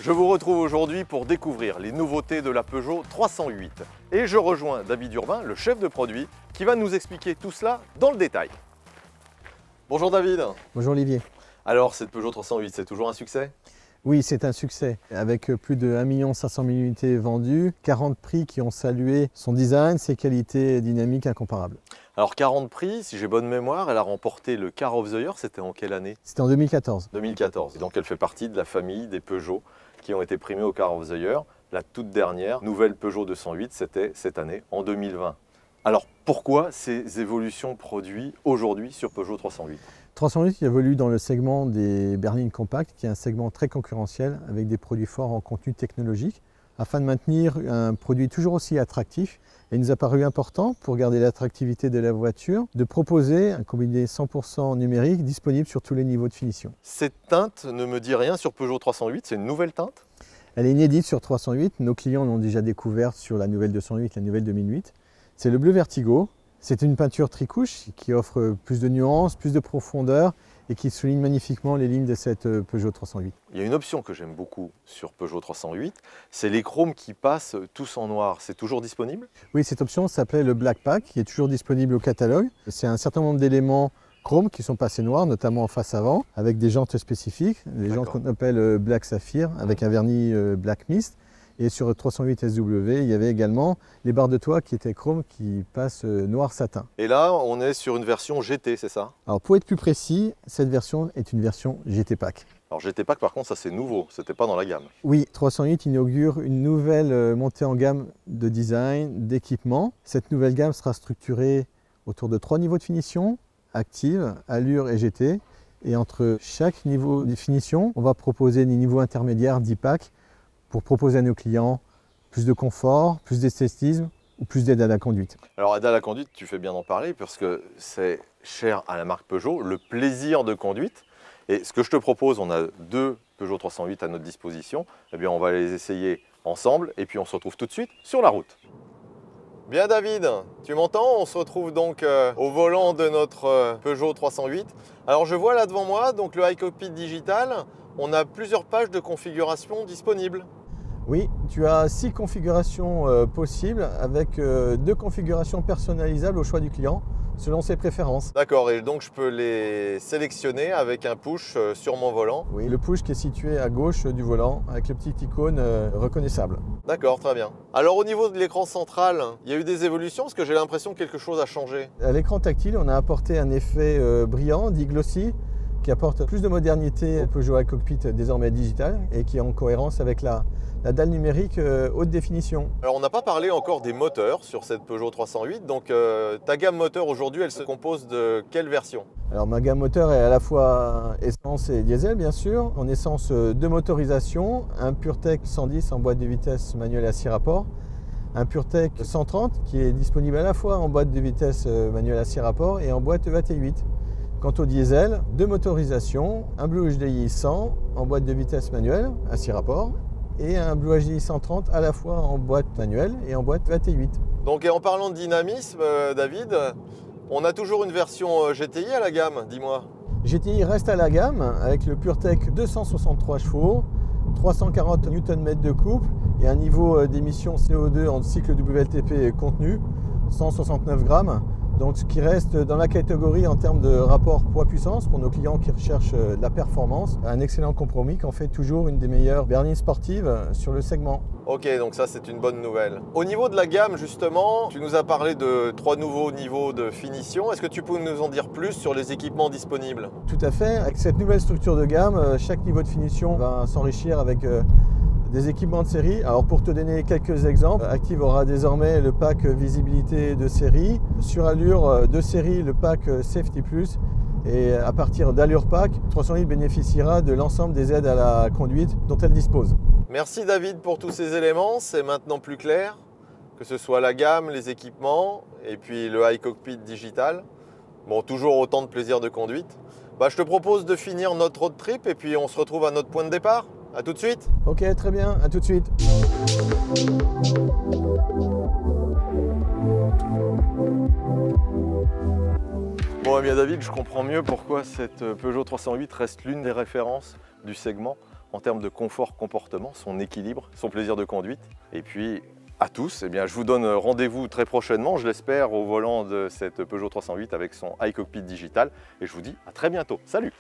Je vous retrouve aujourd'hui pour découvrir les nouveautés de la Peugeot 308. Et je rejoins David Urbain, le chef de produit, qui va nous expliquer tout cela dans le détail. Bonjour David. Bonjour Olivier. Alors cette Peugeot 308, c'est toujours un succès? Oui, c'est un succès. Avec plus de 1 500 000 unités vendues, 40 prix qui ont salué son design, ses qualités dynamiques incomparables. Alors 40 prix, si j'ai bonne mémoire, elle a remporté le Car of the Year, c'était en quelle année? C'était en 2014. 2014, donc elle fait partie de la famille des Peugeot qui ont été primés au Car of the Year. La toute dernière nouvelle Peugeot 208, c'était cette année, en 2020. Alors pourquoi ces évolutions produits aujourd'hui sur Peugeot 308? 308 évolue dans le segment des berlines compactes, qui est un segment très concurrentiel avec des produits forts en contenu technologique. Afin de maintenir un produit toujours aussi attractif, il nous a paru important, pour garder l'attractivité de la voiture, de proposer un combiné 100% numérique disponible sur tous les niveaux de finition. Cette teinte ne me dit rien sur Peugeot 308, c'est une nouvelle teinte? Elle est inédite sur 308, nos clients l'ont déjà découverte sur la nouvelle 208, la nouvelle 2008. C'est le bleu Vertigo. C'est une peinture tricouche qui offre plus de nuances, plus de profondeur et qui souligne magnifiquement les lignes de cette Peugeot 308. Il y a une option que j'aime beaucoup sur Peugeot 308, c'est les chromes qui passent tous en noir. C'est toujours disponible? Oui, cette option s'appelait le Black Pack, qui est toujours disponible au catalogue. C'est un certain nombre d'éléments chromes qui sont passés noirs, notamment en face avant, avec des jantes spécifiques, des jantes qu'on appelle Black Saphir, avec un vernis Black Mist. Et sur 308 SW, il y avait également les barres de toit qui étaient chrome qui passent noir satin. Et là, on est sur une version GT, c'est ça? Alors pour être plus précis, cette version est une version GT Pack. Alors GT Pack, par contre, ça c'est nouveau, c'était pas dans la gamme. Oui, 308 inaugure une nouvelle montée en gamme de design, d'équipement. Cette nouvelle gamme sera structurée autour de 3 niveaux de finition, Active, Allure et GT. Et entre chaque niveau de finition, on va proposer des niveaux intermédiaires 10 packs, pour proposer à nos clients plus de confort, plus d'esthétisme ou plus d'aide à la conduite. Alors aide à la conduite, tu fais bien d'en parler parce que c'est cher à la marque Peugeot, le plaisir de conduite. Et ce que je te propose, on a 2 Peugeot 308 à notre disposition, eh bien on va les essayer ensemble et puis on se retrouve tout de suite sur la route. Bien David, tu m'entends? On se retrouve donc au volant de notre Peugeot 308. Alors je vois là devant moi donc le iCockpit digital, on a plusieurs pages de configuration disponibles. Oui, tu as 6 configurations possibles avec 2 configurations personnalisables au choix du client selon ses préférences. D'accord, et donc je peux les sélectionner avec un push sur mon volant. Oui, le push qui est situé à gauche du volant avec le petit icône reconnaissable. D'accord, très bien. Alors au niveau de l'écran central, il y a eu des évolutions parce que j'ai l'impression que quelque chose a changé. À l'écran tactile, on a apporté un effet brillant, dit glossy, qui apporte plus de modernité au Peugeot iCockpit désormais digital et qui est en cohérence avec la dalle numérique haute définition. Alors on n'a pas parlé encore des moteurs sur cette Peugeot 308, donc ta gamme moteur aujourd'hui elle se compose de quelle version? Alors ma gamme moteur est à la fois essence et diesel bien sûr. En essence 2 motorisations, un PureTech 110 en boîte de vitesse manuelle à 6 rapports, un PureTech 130 qui est disponible à la fois en boîte de vitesse manuelle à 6 rapports et en boîte EAT8. Quant au diesel, 2 motorisations, un Blue HDI 100 en boîte de vitesse manuelle à 6 rapports et un Blue HDI 130 à la fois en boîte manuelle et en boîte EAT8. Donc et en parlant de dynamisme, David, on a toujours une version GTI à la gamme, dis-moi. GTI reste à la gamme avec le PureTech 263 chevaux, 340 Nm de couple et un niveau d'émission CO2 en cycle WLTP contenu, 169 grammes. Donc ce qui reste dans la catégorie en termes de rapport poids-puissance pour nos clients qui recherchent de la performance, un excellent compromis qui en fait toujours une des meilleures berlines sportives sur le segment. Ok, donc ça c'est une bonne nouvelle. Au niveau de la gamme justement, tu nous as parlé de 3 nouveaux niveaux de finition. Est-ce que tu peux nous en dire plus sur les équipements disponibles? Tout à fait, avec cette nouvelle structure de gamme, chaque niveau de finition va s'enrichir avec des équipements de série. Alors pour te donner quelques exemples, Active aura désormais le pack visibilité de série. Sur Allure de série, le pack Safety Plus. Et à partir d'Allure Pack, 308 bénéficiera de l'ensemble des aides à la conduite dont elle dispose. Merci David pour tous ces éléments, c'est maintenant plus clair. Que ce soit la gamme, les équipements et puis le iCockpit digital. Bon, toujours autant de plaisir de conduite. Je te propose de finir notre road trip et puis on se retrouve à notre point de départ. A tout de suite. Ok, très bien, à tout de suite. Bon, eh bien David, je comprends mieux pourquoi cette Peugeot 308 reste l'une des références du segment. en termes de confort, comportement, son équilibre, son plaisir de conduite. Et puis à tous, eh bien, je vous donne rendez-vous très prochainement, je l'espère, au volant de cette Peugeot 308 avec son iCockpit digital. Et je vous dis à très bientôt. Salut!